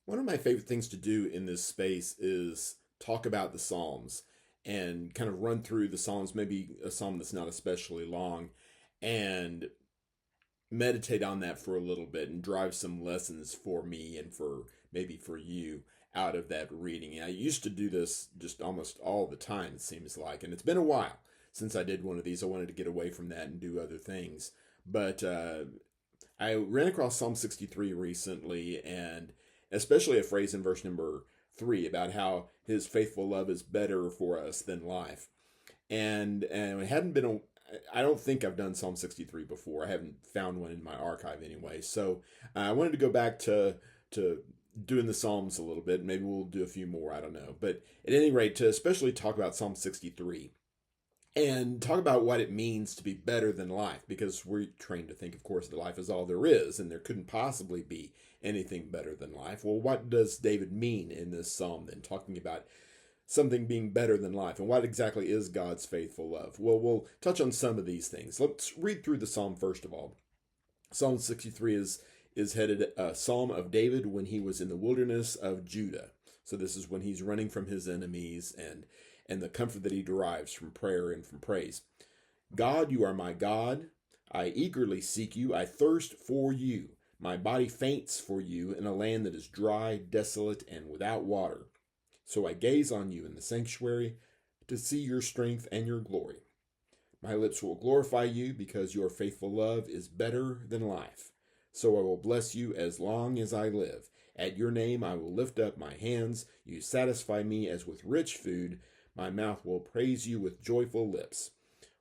One of my favorite things to do in this space is talk about the Psalms and kind of run through the Psalms, maybe a Psalm that's not especially long, and meditate on that for a little bit and drive some lessons for me and for maybe for you out of that reading. And I used to do this just almost all the time, it seems like, and it's been a while since I did one of these. I wanted to get away from that and do other things. But I ran across Psalm 63 recently, and especially a phrase in verse number 3 about how his faithful love is better for us than life. And it hadn't been I don't think I've done Psalm 63 before. I haven't found one in my archive anyway. So I wanted to go back to doing the Psalms a little bit. Maybe we'll do a few more. I don't know. But at any rate, to especially talk about Psalm 63 and talk about what it means to be better than life, because we're trained to think, of course, that life is all there is and there couldn't possibly be anything better than life. Well, what does David mean in this psalm then, talking about something being better than life, and what exactly is God's faithful love? Well, we'll touch on some of these things. Let's read through the psalm first of all. Psalm 63 is headed Psalm of David when he was in the wilderness of Judah. So this is when he's running from his enemies and the comfort that he derives from prayer and from praise. God, you are my God. I eagerly seek you. I thirst for you. My body faints for you in a land that is dry, desolate, and without water. So I gaze on you in the sanctuary to see your strength and your glory. My lips will glorify you because your faithful love is better than life. So I will bless you as long as I live. At your name I will lift up my hands. You satisfy me as with rich food. My mouth will praise you with joyful lips.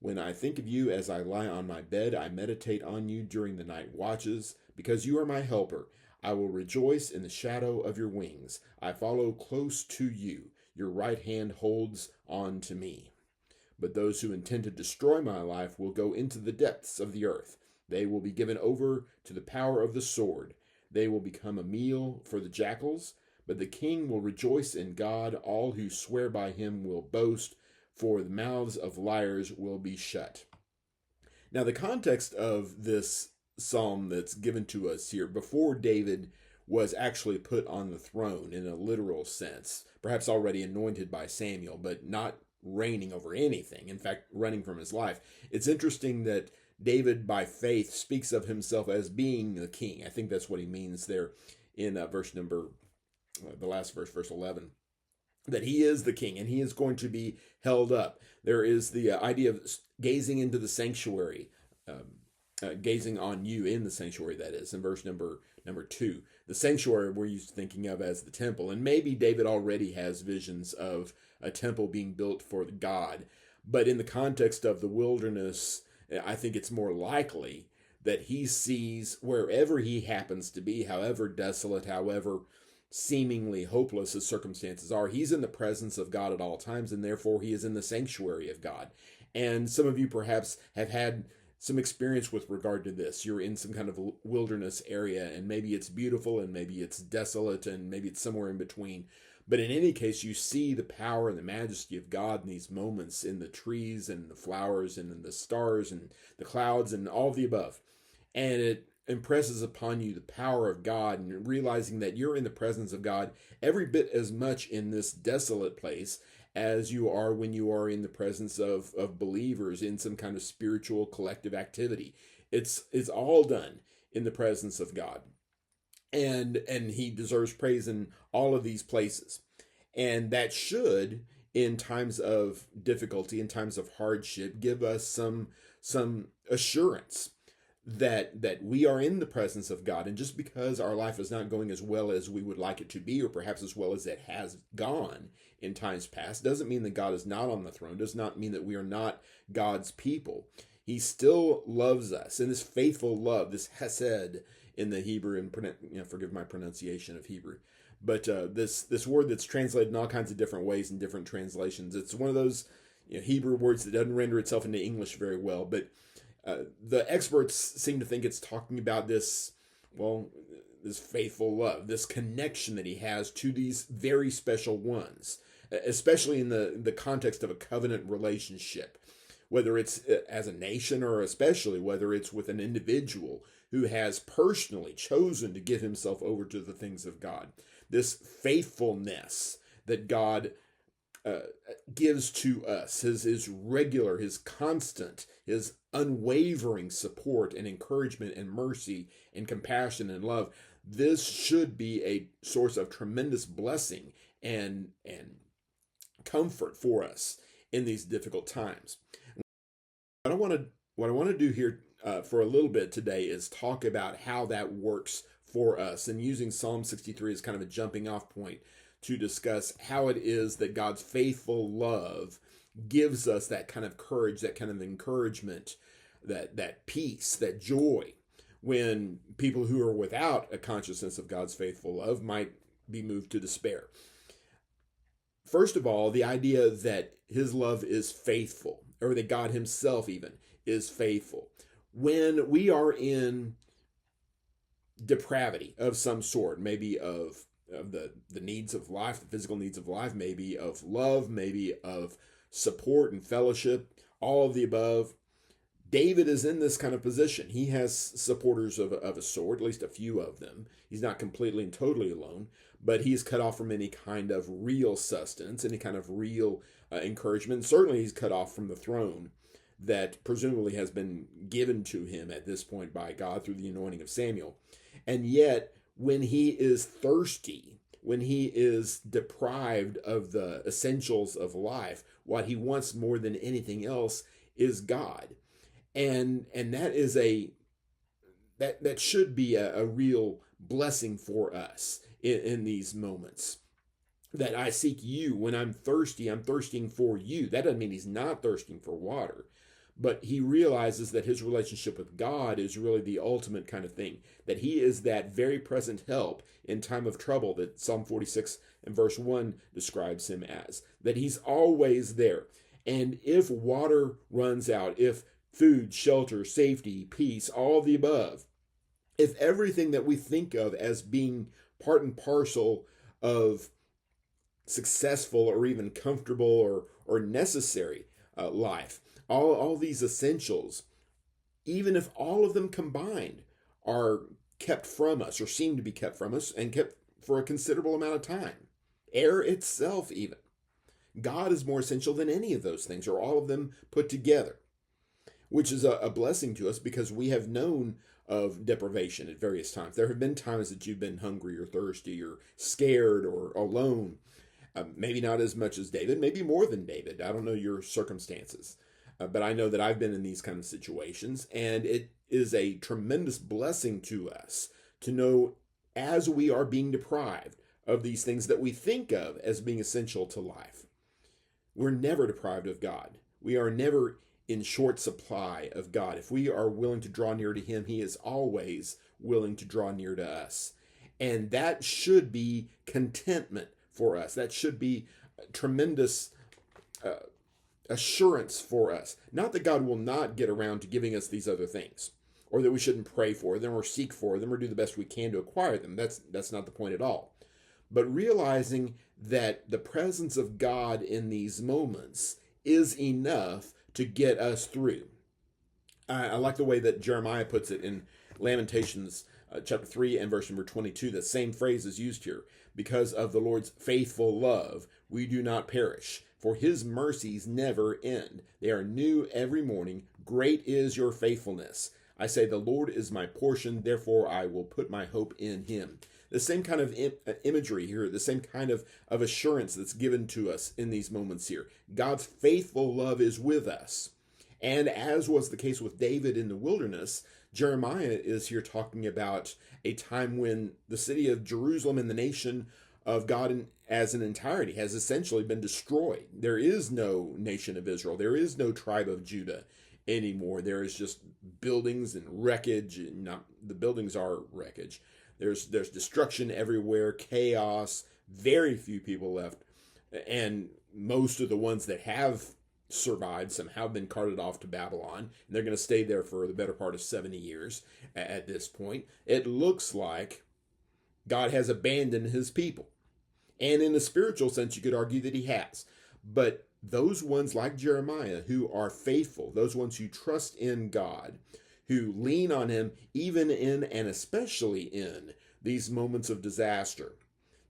When I think of you as I lie on my bed, I meditate on you during the night watches. Because you are my helper, I will rejoice in the shadow of your wings. I follow close to you. Your right hand holds on to me. But those who intend to destroy my life will go into the depths of the earth. They will be given over to the power of the sword. They will become a meal for the jackals. But the king will rejoice in God. All who swear by him will boast, for the mouths of liars will be shut. Now, the context of this psalm that's given to us here, before David was actually put on the throne in a literal sense, perhaps already anointed by Samuel, but not reigning over anything, in fact, running from his life. It's interesting that David, by faith, speaks of himself as being the king. I think that's what he means there in verse number the last verse, verse 11, that he is the king and he is going to be held up. There is the idea of gazing into the sanctuary, gazing on you in the sanctuary, that is, in verse number 2. The sanctuary we're used to thinking of as the temple, and maybe David already has visions of a temple being built for God, but in the context of the wilderness, I think it's more likely that he sees wherever he happens to be, however desolate, however seemingly hopeless his circumstances are, he's in the presence of God at all times, and therefore he is in the sanctuary of God. And some of you perhaps have had some experience with regard to this. You're in some kind of wilderness area, and maybe it's beautiful, and maybe it's desolate, and maybe it's somewhere in between. But in any case, you see the power and the majesty of God in these moments, in the trees and the flowers and in the stars and the clouds and all of the above. And it impresses upon you the power of God, and realizing that you're in the presence of God every bit as much in this desolate place as you are when you are in the presence of believers in some kind of spiritual collective activity. It's all done in the presence of God. And he deserves praise in all of these places. And that should, in times of difficulty, in times of hardship, give us some assurance that we are in the presence of God. And just because our life is not going as well as we would like it to be, or perhaps as well as it has gone in times past, doesn't mean that God is not on the throne, does not mean that we are not God's people. He still loves us, and this faithful love, this hesed in the Hebrew, and forgive my pronunciation of Hebrew, but this word that's translated in all kinds of different ways in different translations. It's one of those Hebrew words that doesn't render itself into English very well, but the experts seem to think it's talking about this faithful love, this connection that he has to these very special ones, especially in the context of a covenant relationship, whether it's as a nation or especially whether it's with an individual who has personally chosen to give himself over to the things of God. This faithfulness that God uh, gives to us, his regular, his constant, his unwavering support and encouragement and mercy and compassion and love. This should be a source of tremendous blessing and comfort for us in these difficult times. What I want to do here for a little bit today is talk about how that works for us, and using Psalm 63 as kind of a jumping off point to discuss how it is that God's faithful love gives us that kind of courage, that kind of encouragement, that peace, that joy, when people who are without a consciousness of God's faithful love might be moved to despair. First of all, the idea that his love is faithful, or that God himself even is faithful. When we are in depravity of some sort, maybe of the needs of life, the physical needs of life, maybe of love, maybe of support and fellowship, all of the above, David is in this kind of position. He has supporters of a sort, at least a few of them. He's not completely and totally alone, but he's cut off from any kind of real sustenance, any kind of real encouragement. Certainly he's cut off from the throne that presumably has been given to him at this point by God through the anointing of Samuel. And yet, when he is thirsty, when he is deprived of the essentials of life, what he wants more than anything else is God. And that is that should be a real blessing for us in these moments. That I seek you when I'm thirsty, I'm thirsting for you. That doesn't mean he's not thirsting for water, but he realizes that his relationship with God is really the ultimate kind of thing, that he is that very present help in time of trouble that Psalm 46 and verse 1 describes him as, that he's always there. And if water runs out, if food, shelter, safety, peace, all the above, if everything that we think of as being part and parcel of successful or even comfortable or necessary life, all these essentials, even if all of them combined are kept from us or seem to be kept from us and kept for a considerable amount of time, air itself even, God is more essential than any of those things or all of them put together, which is a blessing to us because we have known of deprivation at various times. There have been times that you've been hungry or thirsty or scared or alone. Maybe not as much as David, maybe more than David. I don't know your circumstances. But I know that I've been in these kind of situations, and it is a tremendous blessing to us to know as we are being deprived of these things that we think of as being essential to life. We're never deprived of God. We are never in short supply of God. If we are willing to draw near to him, he is always willing to draw near to us. And that should be contentment for us. That should be tremendous assurance for us. Not that God will not get around to giving us these other things, or that we shouldn't pray for them or seek for them or do the best we can to acquire them. That's not the point at all. But realizing that the presence of God in these moments is enough to get us through. I like the way that Jeremiah puts it in Lamentations chapter 3 and verse number 22. The same phrase is used here. Because of the Lord's faithful love, we do not perish, for his mercies never end. They are new every morning. Great is your faithfulness. I say, the Lord is my portion, therefore I will put my hope in him. The same kind of imagery here, the same kind of assurance that's given to us in these moments here. God's faithful love is with us. And as was the case with David in the wilderness, Jeremiah is here talking about a time when the city of Jerusalem and the nation of God as an entirety has essentially been destroyed. There is no nation of Israel. There is no tribe of Judah anymore. There is just buildings and wreckage. The buildings are wreckage. There's destruction everywhere, chaos, very few people left. And most of the ones that have survived somehow been carted off to Babylon, and they're going to stay there for the better part of 70 years at this point. It looks like God has abandoned his people. And in a spiritual sense, you could argue that he has. But those ones like Jeremiah who are faithful, those ones who trust in God, who lean on him even in and especially in these moments of disaster.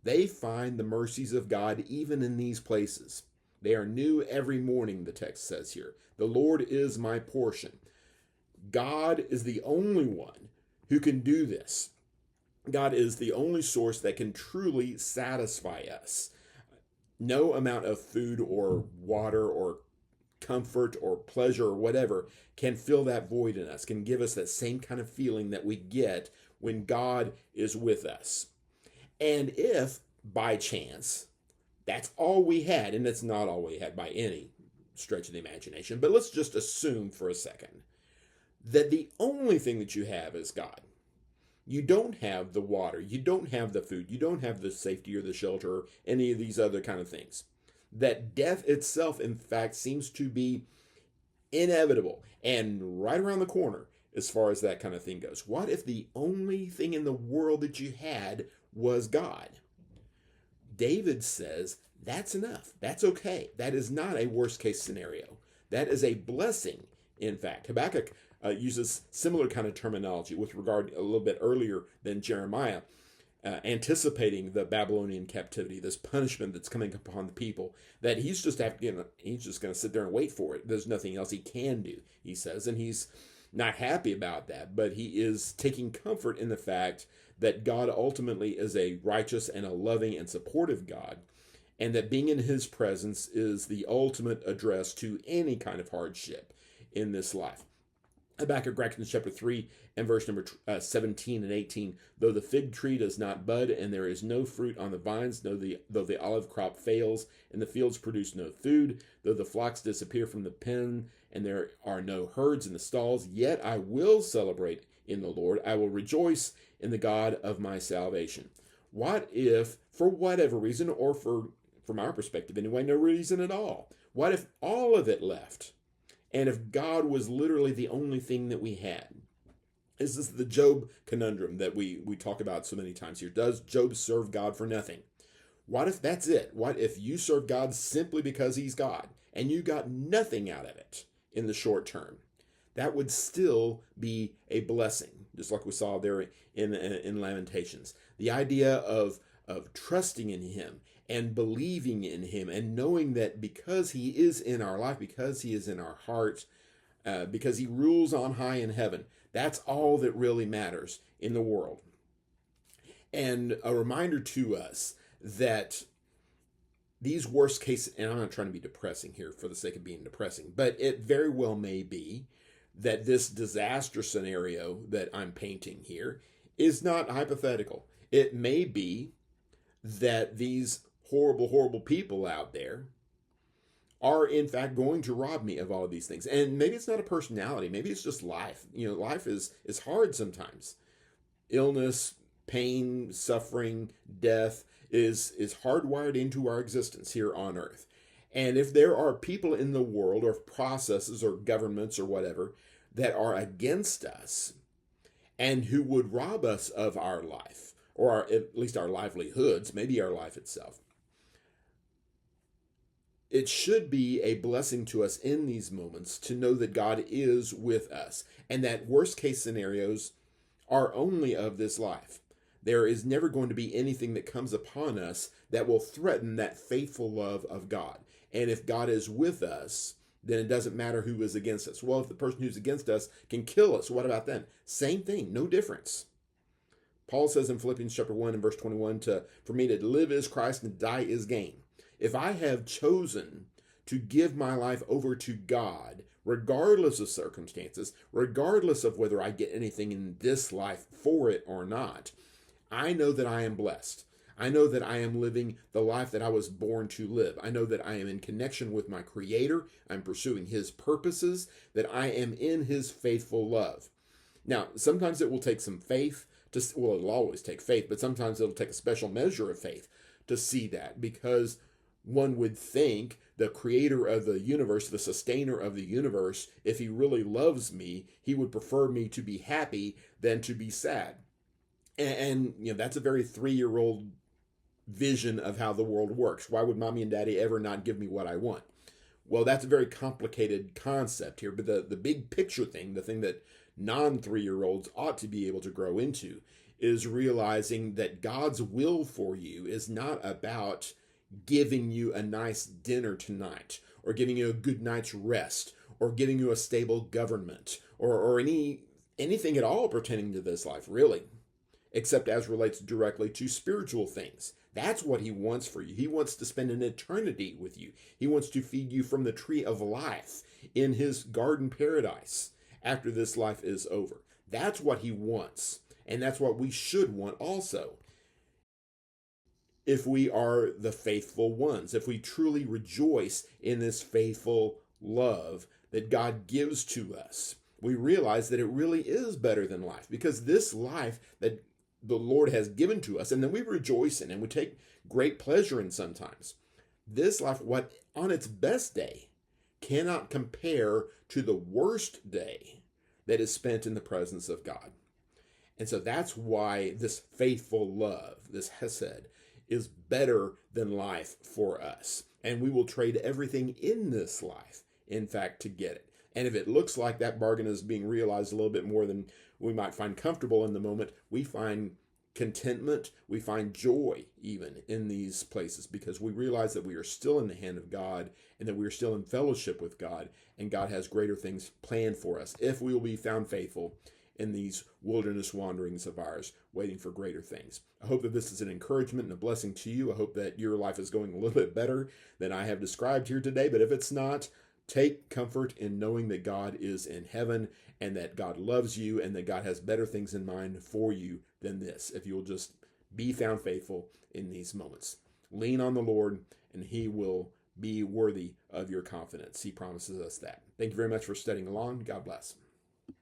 They find the mercies of God even in these places. They are new every morning, the text says here. The Lord is my portion. God is the only one who can do this. God is the only source that can truly satisfy us. No amount of food or water or comfort or pleasure or whatever can fill that void in us, can give us that same kind of feeling that we get when God is with us. And if by chance that's all we had, and it's not all we had by any stretch of the imagination, but let's just assume for a second that the only thing that you have is God. You don't have the water, you don't have the food, you don't have the safety or the shelter or any of these other kind of things. That death itself, in fact, seems to be inevitable and right around the corner as far as that kind of thing goes. What if the only thing in the world that you had was God? David says that's enough. That's okay. That is not a worst case scenario. That is a blessing, in fact. Habakkuk uses similar kind of terminology with regard a little bit earlier than Jeremiah, anticipating the Babylonian captivity, this punishment that's coming upon the people, that he's just he's just going to sit there and wait for it. There's nothing else he can do, he says, and he's not happy about that, but he is taking comfort in the fact that God ultimately is a righteous and a loving and supportive God, and that being in his presence is the ultimate address to any kind of hardship in this life. Habakkuk writes in chapter 3 and verse number 17 and 18, though the fig tree does not bud, and there is no fruit on the vines, though the olive crop fails, and the fields produce no food, though the flocks disappear from the pen, and there are no herds in the stalls, yet I will celebrate in the Lord. I will rejoice in the God of my salvation. What if, for whatever reason, or from our perspective anyway, no reason at all, what if all of it left? And if God was literally the only thing that we had? This is the Job conundrum that we talk about so many times here. Does Job serve God for nothing? What if that's it? What if you serve God simply because he's God and you got nothing out of it in the short term? That would still be a blessing, just like we saw there in Lamentations. The idea of trusting in him and believing in him and knowing that because he is in our life, because he is in our heart, because he rules on high in heaven, that's all that really matters in the world. And a reminder to us that these worst case, and I'm not trying to be depressing here for the sake of being depressing, but it very well may be that this disaster scenario that I'm painting here is not hypothetical. It may be that these horrible, horrible people out there are in fact going to rob me of all of these things. And maybe it's not a personality. Maybe it's just life. Life is hard sometimes. Illness, pain, suffering, death is hardwired into our existence here on earth. And if there are people in the world or processes or governments or whatever that are against us and who would rob us of our life, or at least our livelihoods, maybe our life itself, it should be a blessing to us in these moments to know that God is with us and that worst case scenarios are only of this life. There is never going to be anything that comes upon us that will threaten that faithful love of God. And if God is with us, then it doesn't matter who is against us. Well, if the person who's against us can kill us, what about then? Same thing, no difference. Paul says in Philippians chapter 1 and verse 21, for me to live is Christ and to die is gain. If I have chosen to give my life over to God, regardless of circumstances, regardless of whether I get anything in this life for it or not, I know that I am blessed. I know that I am living the life that I was born to live. I know that I am in connection with my Creator. I'm pursuing his purposes, that I am in his faithful love. Now, sometimes it will take some faith it'll always take faith, but sometimes it'll take a special measure of faith to see that, because one would think the creator of the universe, the sustainer of the universe, if he really loves me, he would prefer me to be happy than to be sad. And that's a very 3-year-old vision of how the world works. Why would mommy and daddy ever not give me what I want? Well, that's a very complicated concept here, but the big picture thing, the thing that non-3-year-olds ought to be able to grow into, is realizing that God's will for you is not about giving you a nice dinner tonight, or giving you a good night's rest, or giving you a stable government, or anything at all pertaining to this life, really, except as relates directly to spiritual things. That's what he wants for you. He wants to spend an eternity with you. He wants to feed you from the tree of life in his garden paradise after this life is over. That's what he wants. And that's what we should want also. If we are the faithful ones, if we truly rejoice in this faithful love that God gives to us, we realize that it really is better than life, because this life that the Lord has given to us and that we rejoice in and we take great pleasure in sometimes, this life, what on its best day, cannot compare to the worst day that is spent in the presence of God. And so that's why this faithful love, this hesed, is better than life for us. And we will trade everything in this life, in fact, to get it. And if it looks like that bargain is being realized a little bit more than we might find comfortable in the moment, we find contentment, we find joy even in these places, because we realize that we are still in the hand of God and that we are still in fellowship with God, and God has greater things planned for us if we will be found faithful in these wilderness wanderings of ours, waiting for greater things. I hope that this is an encouragement and a blessing to you. I hope that your life is going a little bit better than I have described here today, but if it's not, take comfort in knowing that God is in heaven and that God loves you and that God has better things in mind for you than this, if you'll just be found faithful in these moments. Lean on the Lord and he will be worthy of your confidence. He promises us that. Thank you very much for studying along. God bless.